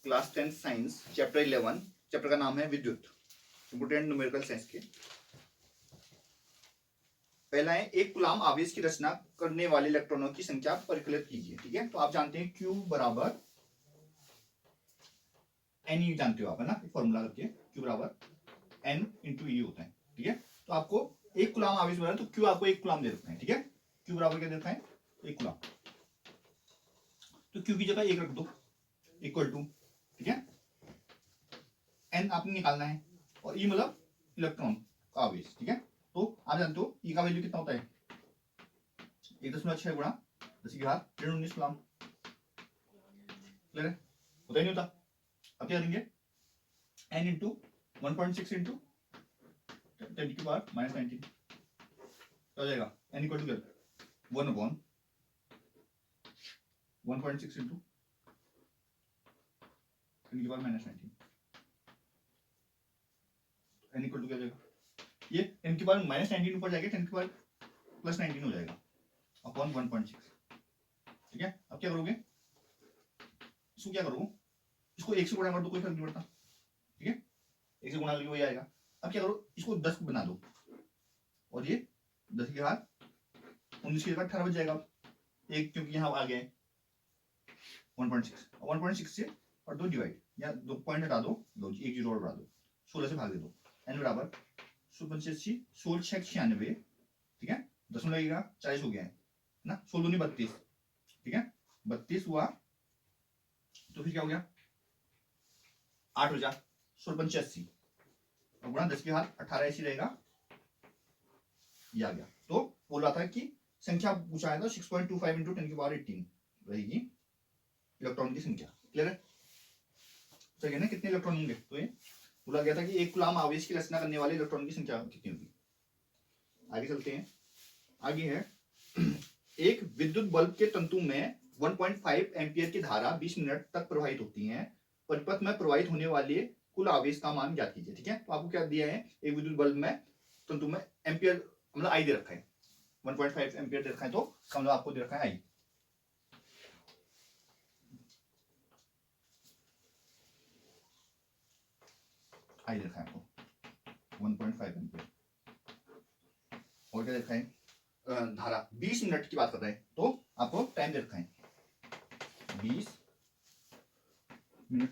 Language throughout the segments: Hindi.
Class 10 science chapter 11। चैप्टर का नाम है विद्युत, इंपोर्टेंट न्यूमेरिकल साइंस के। पहला है एक कूलाम आवेश की रचना करने वाले इलेक्ट्रॉनों की संख्या परिकलित कीजिए। ठीक है, तो आप जानते हैं Q बराबर N, जानते हो आप, है ना, फॉर्मूला करके Q बराबर N इंटू E होता है। ठीक है, तो आपको एक कूलाम आवेश बना, तो Q आपको एक कूलाम दे रखा है। ठीक है, Q बराबर क्या दे रखा है, एक कूलाम। तो Q की जगह एक रख दो, इक्वल टू, ठीक है, N आपने निकालना है और E मतलब इलेक्ट्रॉन का आवेश। ठीक है, तो आप जानते हो E का वैल्यू कितना होता है, 1.6 गुणा 10⁻⁻19 कूलाम। क्लियर है, होता ही नहीं होता। अब क्या करेंगे, N इंटू 1.6 इंटू 10⁻⁻19 क्या हो जाएगा, N equal to 1/1.6 into 10⁻⁻19 N equal to क्या हो जाएगा, ये n⁻⁻19 ऊपर जाएगा 10⁻+19 हो जाएगा अपॉन 1.6। ठीक है, अब क्या करोगे, इसको क्या करोगे, इसको 1 से गुणा कर दो, कोई फर्क नहीं पड़ता। ठीक है, 1 से गुणा करके वही आएगा। अब क्या करो, इसको 10 बना दो और ये 10⁻19 की जगह 18 बच जाएगा। एक क्योंकि यहाँ आ गया 1.6, 1.6 से और 2 डिवाइड, या 2 पॉइंट हटा दो, एक जीरो और बढ़ा दो, 16 से भाग दे दो। n बराबर 185, 16×96, ठीक है, 10 में लगेगा 40 हो गया है ना, 16 नहीं 32। ठीक है, 32 हुआ तो फिर क्या हो गया, 8 हो जा 16×85 और गुणा 10⁻18 ऐसी रहेगा, ये आ गया। तो बोल रहा था कि संख्या पूछा है तो 6.25 इंटू 10⁻18 रहेगी इलेक्ट्रॉन की संख्या। क्लियर है, सही है ना, कितने इलेक्ट्रॉन होंगे, तो ये बोला गया था कि एक कूलाम आवेश की रचना करने वाले इलेक्ट्रॉन की संख्या कितनी होगी। आगे चलते हैं, आगे है एक विद्युत बल्ब के तंतु में 1.5 एम्पियर की धारा 20 मिनट तक प्रवाहित होती है, परिपथ में प्रवाहित होने वाले कुल आवेश का मान ज्ञात कीजिए। ठीक है, तो आपको क्या दिया है, एक विद्युत बल्ब में तंतु में एम्पियर मतलब आई दे रखा है, 1.5 एम्पियर दे रखा है, तो मतलब आपको दे रखा है आई दे रखा है आपको 1.5 एम्पियर, और क्या देखा है, धारा 20 मिनट की बात कर रहे हैं, तो आपको टाइम दे रखा है 20 मिनट।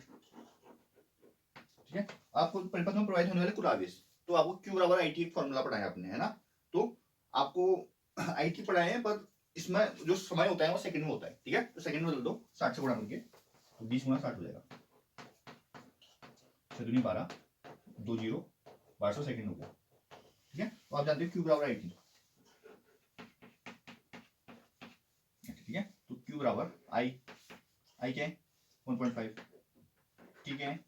ठीक है, आपको परिपथ में प्रवाहित होने वाले कुल आवेश, तो आपको Q बराबर IT एक फॉर्मूला पढ़ाया आपने, है ना, तो आपको IT पढ़ाए हैं, पर इसमें जो समय होता है वो सेकंड में होता है। ठीक है, तो सेकंड में बदल दो 60 से गुणा करके, तो 20 गुणा 60 हो जाएगा, 6 दूनी 12, 2 0 1200 सेकंड हो गया। ठीक है, तो आप जानते हो Q बराबर IT। ठीक है, तो Q बराबर I क्या है 1.5, ठीक है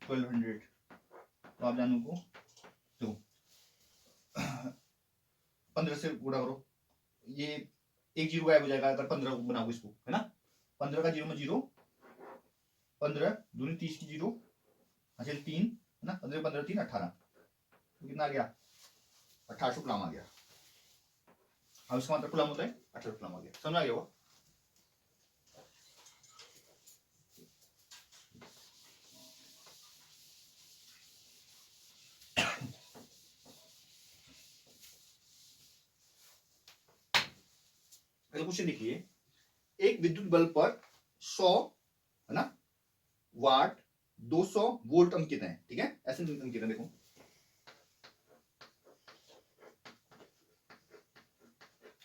1200, तो आप जानो को तो 15 से गुणा करो, ये एक जीरो गायब हो जाएगा अगर 15 बनाओ इसको, है ना, 15 का जीरो में जीरो, 15 दूनी 30 की जीरो, अच्छा 3 है ना, 15 15 3 18, तो कितना आ गया 1800 कूलाम आ गया। अब इसका मतलब कूलाम होता है 1800 कूलाम आ गया, समझ आ गया वो। क्वेश्चन देखिए, एक विद्युत बल्ब पर 100 है ना वाट 200 वोल्ट अंकित है। ठीक है, ऐसे अंकित है, देखो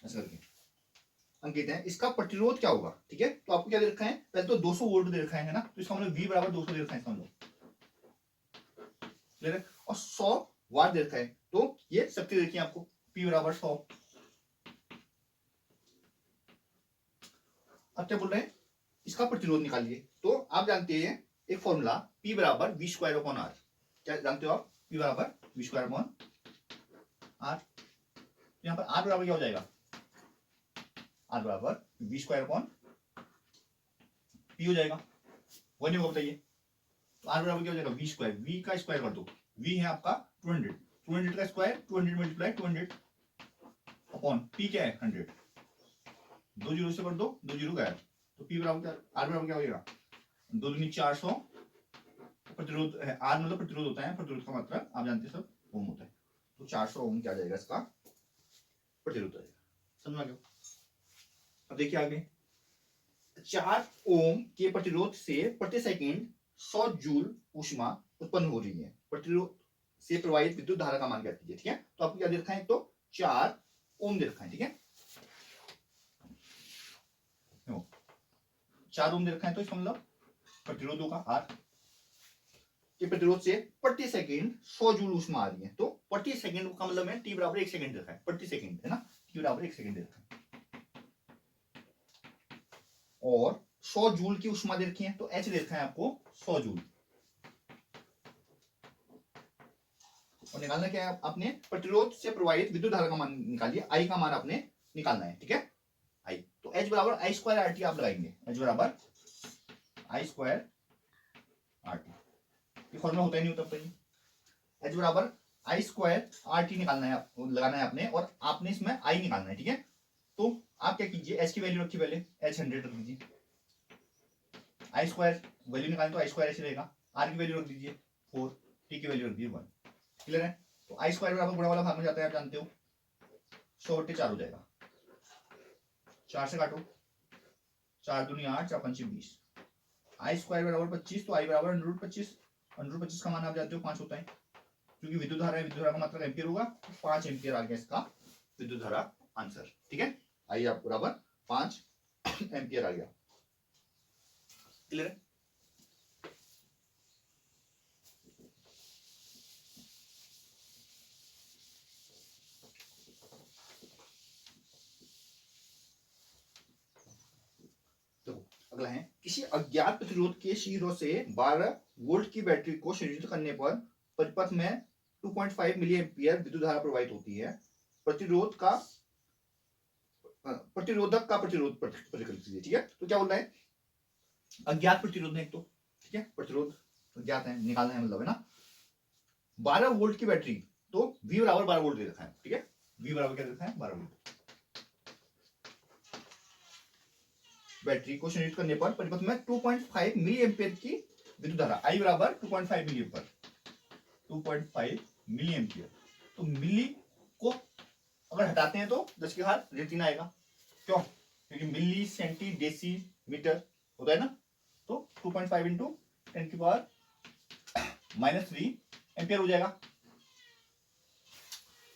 ऐसा करके अंकित है, इसका प्रतिरोध क्या होगा। ठीक है, तो आपको क्या दे रखा है, पहले तो 200 वोल्ट दे रखा है ना, तो इसका मतलब V बराबर 200 दे रखा है, समझ लो। क्लियर है, और 100 वाट दे रखा है, तो ये शक्ति देखिए आपको P बराबर 100। अब क्या बोल रहे हैं, इसका प्रतिरोध निकालिए, तो आप जानते हैं एक फॉर्मूला P बराबर V²/R, क्या जानते हो आप, P बराबर V²/R। यहाँ पर R बराबर क्या हो जाएगा, R बराबर V²/P हो जाएगा, वही नहीं होगा, बताइए। तो R बराबर क्या हो जाएगा V², V का स्क्वायर कर दो, V है आपका 200, 200 का स्क्वायर 200 मल्टीप्लाई 200 अपॉन P क्या है 100, 2 जीरो से कर दो, 2 जीरो गायब, तो P बराबर क्या, R बराबर क्या हो जाएगा 2 दूनी 400 प्रतिरोध है, आर मतलब प्रतिरोध होता है, प्रतिरोध का मात्रा आप जानते हैं सब ओम होता है, तो 400 ओम क्या जाएगा इसका प्रतिरोध आएगा। समझ गए? अब देखिए आगे, 4 ओम के प्रतिरोध से प्रति सेकंड 100 जूल ऊष्मा उत्पन्न हो रही है। प्रतिरोध से प्रवाहित विद्युत धारा का मान ज्ञात कीजिए। ठीक है, तो आपको क्या दे रखा है, तो 4 ओम दे रखा है। ठीक है, 4 ओम दे रखा है, तो इसका मतलब प्रतिरोध होगा आर के प्रतिरोध से प्रति सेकंड 100 जूल ऊष्मा आ रही है, तो प्रति सेकंड का मतलब है टी बराबर 1 सेकंड दे रखा है, प्रति सेकंड है ना, टी बराबर 1 सेकंड दे रखा है, और 100 जूल की ऊष्मा दे रखी है, तो एच दे रखा है आपको 100 जूल, और निकालना क्या है आपने, प्रतिरोध से प्रवाहित विद्युत धारा का मान निकालिए, आई का मान आपने निकालना है। ठीक है, आई, तो एच बराबर आई स्क्वायर आर टी आप लगाएंगे, एच बराबर आई स्क्वायर आर टी, ये फॉर्मूला होता ही नहीं होता, एच बराबर आई स्क्वायर आर टी निकालना है, लगाना है आपने, और आपने इसमें आई निकालना है। ठीक है, तो आप क्या कीजिए, एच की वैल्यू रखिए, पहले एच 100 रख दीजिए, आई स्क्वायर वैल्यू निकालें तो आई स्क्वायर ऐसे रहेगा, आर की वैल्यू रख दीजिए 4, टी की वैल्यू रख दीजिए 1। क्लियर है, तो आई स्क्वायर बराबर गुणा वाला भाग में जाता है, आप जानते हो 100/4 हो जाएगा, 4 से काटो, 4 दूनी 8, 4 पंचे 20, आई स्क्वायर बराबर 25, तो आई बराबर √25, √25 का मान आप जानते हो 5 होता है, क्योंकि विद्युत धारा है, विद्युत धारा का मात्रा एम्पियर होगा, 5 एम्पियर आ गया इसका विद्युत धारा आंसर। ठीक है, आई आप बराबर 5 एम्पियर आ गया। क्लियर है, अगला है, किसी अज्ञात प्रतिरोध के शिरों से 12 वोल्ट की बैटरी को संयोजित करने पर परिपथ में 2.5 मिली एम्पियर विद्युत धारा प्रवाहित होती है। प्रतिरोधक का प्रतिरोध प्रतिकल्पित कीजिए। ठीक है, तो क्या बोल रहा है, अज्ञात प्रतिरोध है एक तो, ठीक है, प्रतिरोध अज्ञात है, निकालना है मतलब, है ना, 12 वोल्ट की बैटरी, तो V बराबर 12 वोल्ट दे रखा है। ठीक है, V बराबर क्या दे रखा है, 12 वोल्ट, बैटरी को संयोजित करने पर परिपथ में 2.5 मिली एम्पियर की विद्युत धारा, आई बराबर 2.5 मिली एम्पियर, 2.5 मिली एम्पियर, तो मिली को अगर हटाते हैं तो 10 की घात -3 आएगा, क्यों, क्योंकि मिली सेंटी डेसी मीटर होता है ना, तो 2.5 इंटू 10 की पावर -3 एम्पियर हो जाएगा,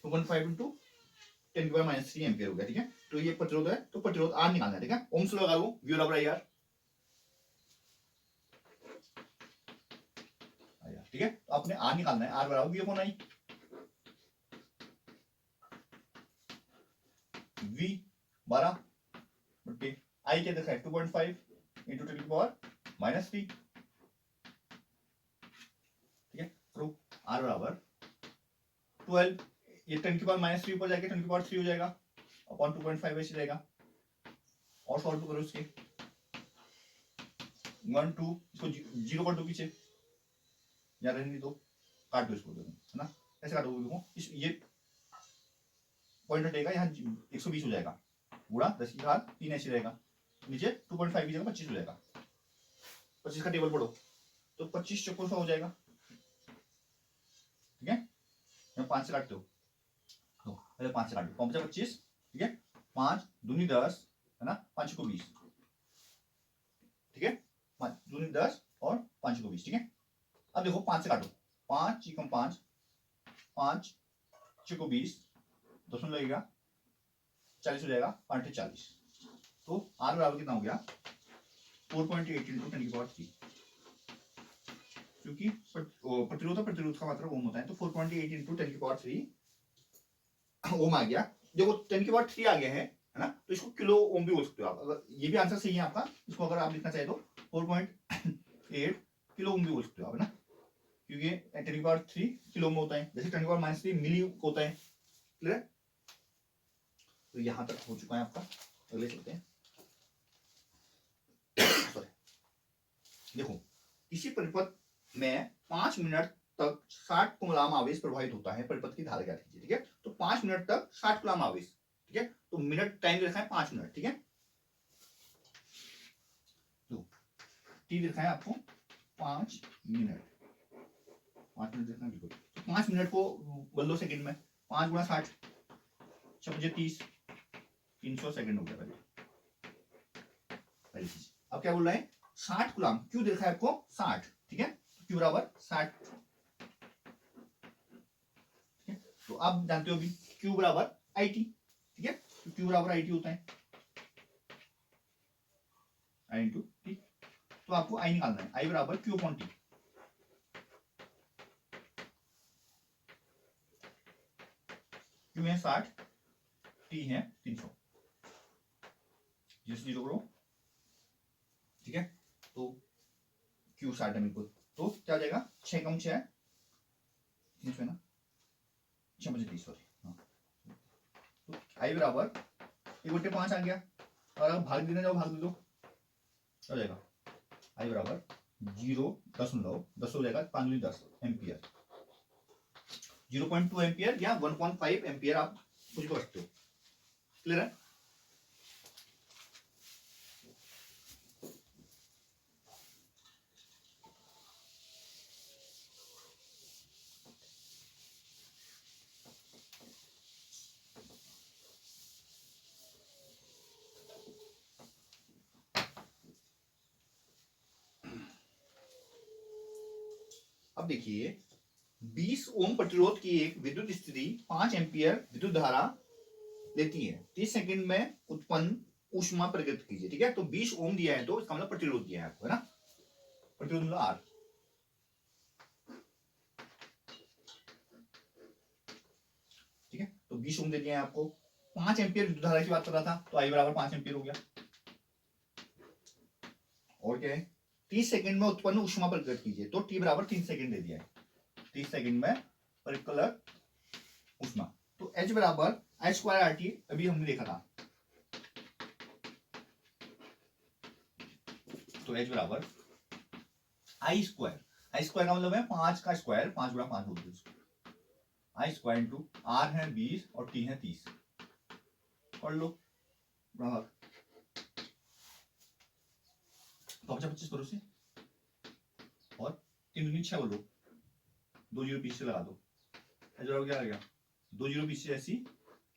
2.5 इंटू 10 की पावर -3 एम्पियर हो गया। ठीक है, तो ये प्रतिरोध है, तो प्रतिरोध आर निकालना है। ठीक है, ओम्स लगा लो, V बराबर आई आर, ठीक है, तो आपने आर निकालना है, आर बराबर V अपॉन आई, V 12 बटे आई क्या देखा है 2.5 इंटू 10 की पावर -3। ठीक है, तो आर बराबर 12, ये 10 की पावर -3 ऊपर जाके 10 की पावर 3 हो जाएगा, अपॉन 2.5 ऐसे रहेगा, और सॉल्व करो इसके 1 2, इसको 0 कर दो पीछे, या रहने दो, काट दो इसको, है ना, ऐसे काटोगे, देखो इस ये पॉइंट हटेगा, यहाँ 120 हो जाएगा, गुणा 10 की घात 3 ऐसे रहेगा, नीचे 2.5 की जगह 25 हो जाएगा, 25 का टेबल पढ़ो, तो 25 चौको 100 हो जाएगा। ठीक है, यहाँ 5 से काटते हो, तो पहले 5 से काटो, 5 25, ठीक है, 5 दूनी 10, है ना, 5 को 20, ठीक है, 5 दूनी 10 और 5 को 20। ठीक है, अब देखो 5 से काटो, 5 चिकम 5, 5 चिको 20, 10 लगेगा 40 हो जाएगा, 5 40, तो आर बराबर कितना हो गया 4.8 इंटू 10 की पावर 3, क्योंकि प्रतिरोध का मात्रा ओम होता है, तो 4.8 इंटू 10 की पावर 3 ओम आ गया। देखो 10 की पावर 3 आ गया है ना, तो इसको किलो ओम भी बोल सकते हो आप, अगर ये भी आंसर सही है आपका, इसको अगर आप लिखना चाहे तो 4.8 किलो ओम भी बोल सकते हो आप, है ना, क्योंकि 10 की पावर 3 किलो ओम होता है, जैसे 10 की पावर -3 मिली होता है। क्लियर, तो यहां तक हो चुका है आपका, अगले चलते हैं। देखो, इसी परिपथ में 5 मिनट तक 60 कुलम्ब आवेश प्रवाहित होता है, परिपथ की धारा ज्ञात कीजिए। ठीक है, तो 5 मिनट तक 60 कुलम्ब आवेश, ठीक है, तो मिनट टाइम रखा है 5 मिनट। ठीक है, टी दिखाएं आपको 5 मिनट, 5 मिनट देखना बिल्कुल। तो 5 मिनट को बोल दो सेकंड में, 5 गुणा 60 6 30, 300 सेकंड हो गया पहली चीज। अब क्या बोल रहा है 60 गुलाम, क्यू देखा है आपको 60, ठीक है, क्यू बराबर 60, ठीक है। तो आप जानते हो भी क्यू बराबर IT, ठीक है, तो क्यू बराबर IT होता है I इंटू टी। तो आपको I निकालना है, I बराबर क्यू अपॉन टी। क्यू है 60, टी है 300, जैसे 0 करो, ठीक है। तो क्यू 60 है बिल्कुल, तो क्या हो जाएगा 6 कम 6 300 है ना, 6 बजे 30, सॉरी। हाँ, तो I बराबर 1/5 आ गया, और अगर भाग देना जाओ भाग दे दो, क्या हो जाएगा I बराबर 0.10 हो जाएगा, 5 10 एम्पियर, 0.2 एम्पियर या 1.5 एम्पियर आप कुछ भी सकते हो। क्लियर है? अब देखिए 20 ओम प्रतिरोध की एक विद्युत स्थिति 5 एम्पियर विद्युत धारा लेती है, 30 सेकंड में उत्पन्न ऊष्मा प्रकट कीजिए, ठीक है। तो 20 ओम दिया है, तो इसका मतलब प्रतिरोध दिया है आपको, है ना, प्रतिरोध मतलब R, ठीक है। तो 20 ओम दे दिया है आपको, 5 एम्पियर विद्युत धारा की बात कर रहा था, तो I बराबर 5 एम्पियर हो गया। और क्या है 30 सेकंड में उत्पन्न ऊष्मा प्रकट कीजिए, तो T बराबर 3 सेकंड दे दिया है, 30 सेकंड में परिकलित ऊष्मा। तो H बराबर H स्क्वायर RT अभी हमने देखा था, तो H बराबर I स्क्वायर, I स्क्वायर का मतलब है 5 का स्क्वायर, 5 गुणा 5 बोलते हैं उसको, I स्क्वायर इंटू R है 20 और T है 30, पढ़ लो ग्राहक, तो 25 करो से, और 3 दूनी 6 बोलो, 2 जीरो पीछे लगा दो, जवाब क्या आ गया 2 जीरो पीछे ऐसी,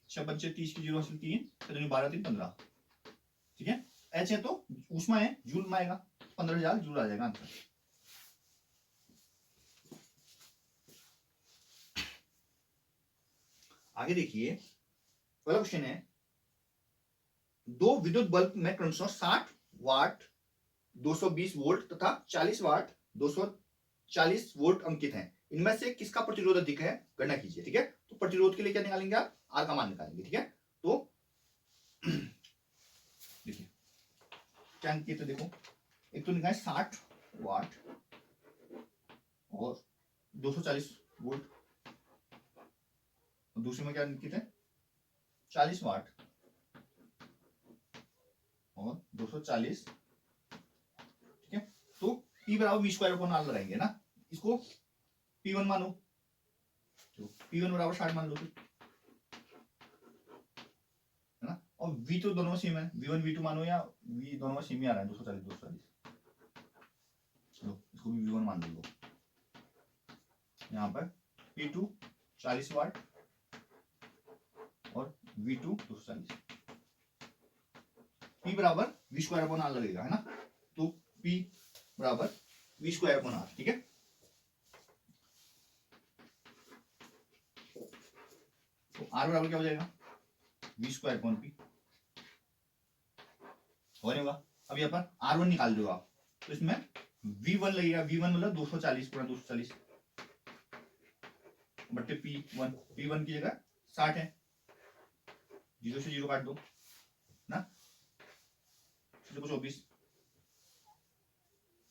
6 बच्चे 30 की जीरो हासिल 3, 12 3 15, ठीक है। H है तो ऊष्मा है, जूल में आएगा, 15,000 जूल आ जाएगा आंसर। आगे देखिए अगला क्वेश्चन है, दो विद्युत बल्ब में क्रमशः 60 वाट 220 वोल्ट तथा 40 वाट 240 वोल्ट अंकित हैं, इनमें से किसका प्रतिरोध अधिक है, गणना कीजिए, ठीक है। तो प्रतिरोध के लिए क्या निकालेंगे आप, आर का मान निकालेंगे, ठीक है। तो देखिए क्या अंकित है, देखो एक तो निकाले 60 वाट और 240 वोल्ट, दूसरे में क्या अंकित है 40 वाट और 240, ठीक है। तो P बराबर V स्क्वायर अपॉन R लगाएंगे ना, इसको P1 मानो, तो P1 बराबर 60 मान लो, है ना, और V तो दोनों सेम है, V1 V2 मानो, या V दोनों में सेम ही आ रहा है 240 240, चलो इसको भी V1 मान लो। यहाँ पर P2 40 वाट और V2 240, P बराबर V स्क्वायर अपॉन R लगेगा, है ना, तो P बराबर V स्क्वायर अपॉन R, ठीक है। तो R बराबर क्या हो जाएगा V स्क्वायर अपॉन P, हो नहीं होगा। अब यहाँ पर R1 निकाल दो आप, तो इसमें V1 लगेगा, V1 मतलब 240 गुणा 240 बट्टे P1, P1 की जगह 60 है, 0 से 0 काट दो ना, 24,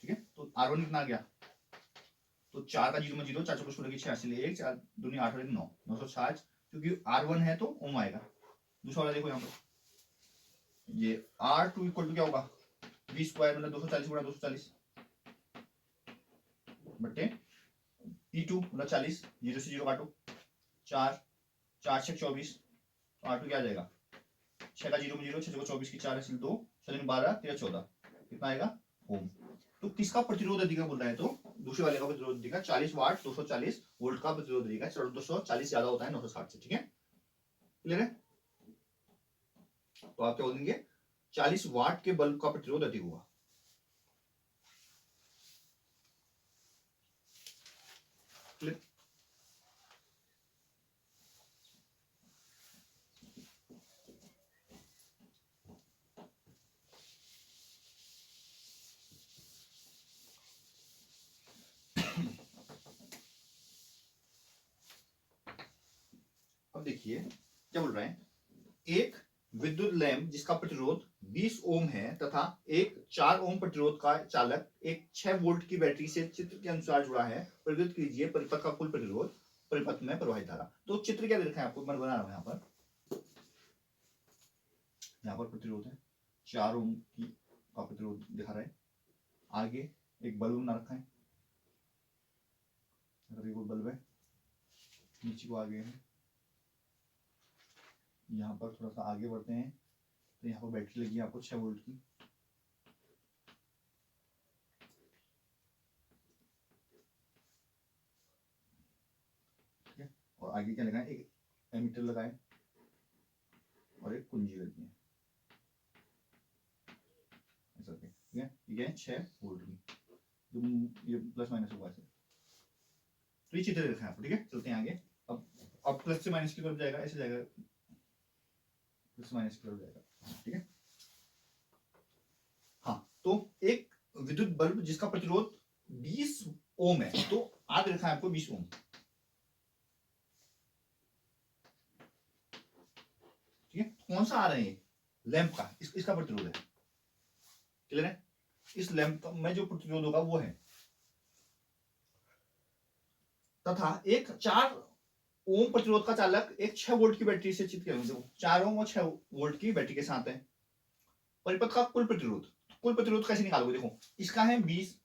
ठीक है। तो R1 कितना आ गया, तो 4 का 0 में 0, 4 चौको 16 की 86 ले 1, 4 दूनी 8 और 9, 960, क्योंकि R1 है तो ओम आएगा। दूसरा वाला देखो यहाँ पर, ये R2 इक्वल टू क्या होगा V स्क्वायर मतलब 240 गुणा 240 बट्टे P2 मतलब 40, 0 से 0 काटो, 4 4 6 24, तो R2 क्या आ जाएगा 6 का 0 में 0, 6 को 24 की 4 हासिल 2, 6 12 13 14, कितना आएगा ओम। तो किसका प्रतिरोध अधिक है बोल रहा है, तो दूसरे वाले का प्रतिरोध अधिक है 40 वाट 240 वोल्ट का प्रतिरोध अधिक है। चलो 240 ज्यादा होता है 960 से, ठीक है, क्लियर है। तो आप क्या बोलेंगे, 40 वाट के बल्ब का प्रतिरोध अधिक हुआ। क्लियर। अब देखिए क्या बोल रहे हैं, एक विद्युत लैंप जिसका प्रतिरोध 20 ओम है तथा एक 4 ओम प्रतिरोध का चालक एक 6 वोल्ट की बैटरी से चित्र के अनुसार जुड़ा है, प्रयुक्त कीजिए परिपथ का कुल प्रतिरोध, परिपथ में प्रवाहित धारा। तो चित्र क्या दे रखा है आपको, मैं बना रहा हूं यहाँ पर प्रतिरोध है 4 ओम की का प्रतिरोध दिखा रहा है, आगे एक बल्ब बना रखा है, बल्ब है, नीचे को आगे है, यहाँ पर थोड़ा सा आगे बढ़ते हैं तो यहाँ पर बैटरी लगी है आपको 6 वोल्ट की, ठीक है, और आगे क्या लगा है, एक एमीटर लगा है और एक कुंजी लगी है, ऐसा ठीक है, ये 6 वोल्ट की, ये प्लस माइनस होगा ऐसे। तो ये चित्र रखा है आपको, ठीक है, चलते हैं आगे। अब प्लस से माइनस की तरफ जाएगा, ऐसे जाएगा, प्लस माइनस की तरफ जाएगा, ठीक है। हाँ, तो एक विद्युत बल्ब जिसका प्रतिरोध 20 ओम है, तो आज रखा है आपको 20 ओम, ठीक है। कौन सा आ रहा है, लैंप का, इसका प्रतिरोध है, क्लियर है। इस लैंप में जो प्रतिरोध होगा वो है, तथा एक 4 ओम प्रतिरोध का चालक एक 6 वोल्ट की बैटरी से चित्र किया, 4 ओम और 6 वोल्ट की बैटरी के साथ है। परिपथ का कुल प्रतिरोध, कुल प्रतिरोध कैसे निकालोगे, देखो इसका है 20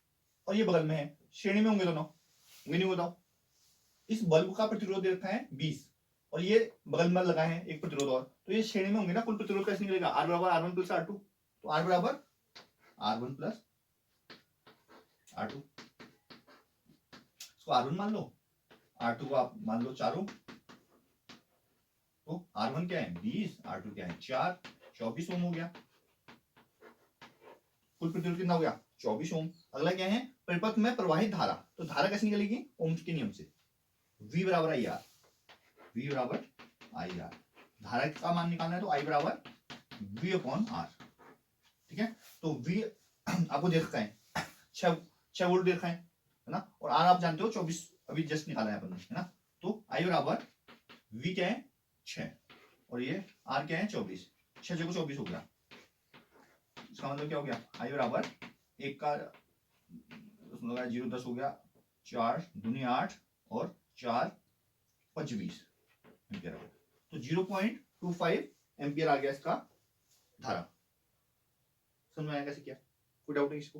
और ये बगल में है, श्रेणी में होंगे दोनों, नहीं बताओ। इस बल्ब का प्रतिरोध दे रखा है 20 और ये बगल में लगा है एक प्रतिरोध और, तो ये श्रेणी में होंगे ना, कुल प्रतिरोध कैसे निकलेगा, आर बराबर R1 प्लस R2, तो आर बराबर R1 प्लस R2, इसको R1 मान लो, R2 को आप मान लो 4 ओम, तो R1 क्या है 20, R2 क्या है 4, 24 ओम हो गया, कुल प्रतिरोध कितना हो गया 24 ओम। अगला क्या है, परिपथ में प्रवाहित धारा, तो धारा कैसे निकलेगी, ओम्स के नियम से, V बराबर आई आर, V बराबर आई आर, धारा का मान निकालना है तो I बराबर V अपॉन R, ठीक है। तो V आपको दे रखा है 6 वोल्ट दे रखा है ना, और R आप जानते हो 24 अभी जस्ट निकाला है अपन ने, है ना। तो I बराबर V क्या है 6 और ये R क्या है 24, 6 को 24 हो गया, इसका मतलब क्या हो गया, I बराबर 1 का 0 10 हो गया, 4 दूनी 8 और 4 25 एम्पियर, तो 0.25 एम्पियर आ गया इसका धारा। समझ में आया कैसे किया, कोई डाउट नहीं इसको।